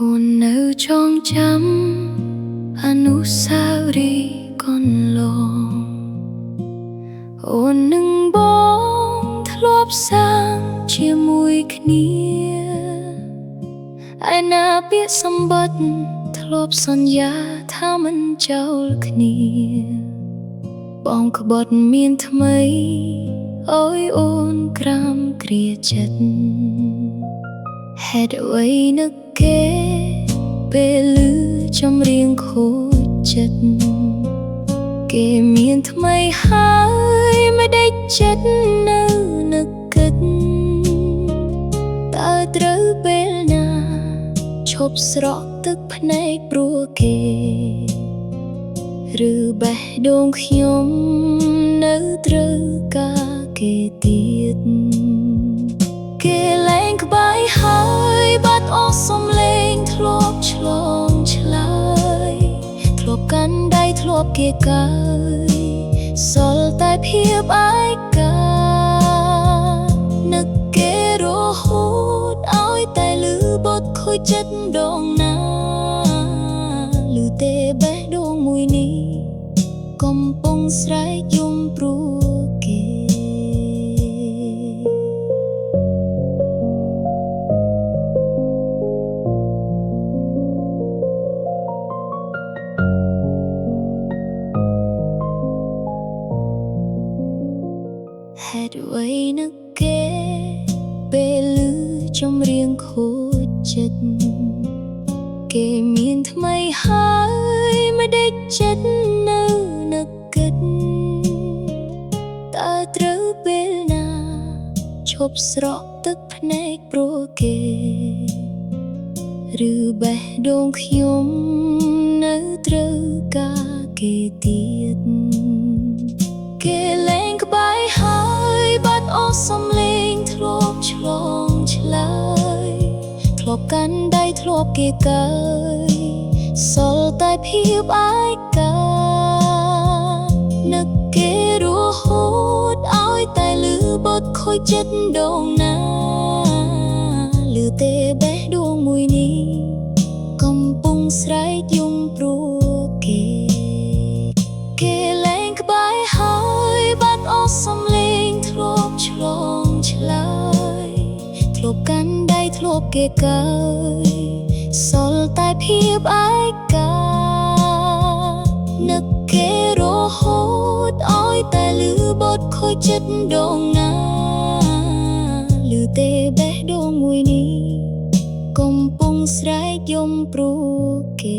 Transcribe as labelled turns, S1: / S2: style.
S1: អូននៅចងចាំអនុស្សាវរីយ៍កន្លងអូននឹងបងធ្លាប់សាងជាមួយគ្នាឯណាពាក្យសម្បត្តិធ្លាប់សន្យាថាមិនចោលគ្នាបងក្បត់មានថ្មីអើយអូនក្រាមគ្រាចិត្តហេតុអ្វីនឹកគេពេលឮចម្រៀងខូចចិត្តគេមានថ្មីហើយមិនដេកចិត្តនៅនឹកគិតតើត្រូវពេលណាឈប់ស្រក់ទឹកភ្នែកព្រោះគេឬបេះដូងខ្ញុំនៅត្រូវការគេទៀតគេលែងក្បែរហើយបាត់អស់សំឡេងធ្លាប់ឆ្លងឆ្លើយធ្លាប់កាន់ដៃធ្លាប់គេកើយសល់តែភាពឯកានឹកគេរហូតឲ្យតែឮបទខូចចិត្តដងណាឮទេបេះដូងមួយនេះកំពុងស្រែកយំព្រោះគេហេតុអ្វីនឹកគេពេលឮចម្រៀងខូចចិត្តគេមានថ្មីហើយមិនដេកចិត្តនៅនឹកគិតតើត្រូវពេលណាឈប់ស្រក់ទឹកភ្នែកព្រោះគេឬបេះដូងខ្ញុំនៅត្រូវការគេទៀតគេលែងក្បែរហើយបាត់អស់សំឡេងធ្លាប់ឆ្លងឆ្លើយធ្លាប់កាន់ដៃធ្លាប់គេកើយសល់តែភាពឯកានឹកគេរហូតឲ្យតែឮបទខូចចិត្តដងណាឮទេបេះដូងមួយនេះកំពុងស្រែកយំព្រោះគេលែងក្បែរហើយបាត់អស់សំឡេងធ្លាប់ឆ្លងឆ្លើយធ្លាប់កាន់ដៃធ្លាប់គេកើយសល់តែភាពឯកានឹកគេរហូតឲ្យតែឮបទខូចចិត្តដងណាឮទេបេះដូងមួយនេះកំពុងស្រែកយំព្រោះគេ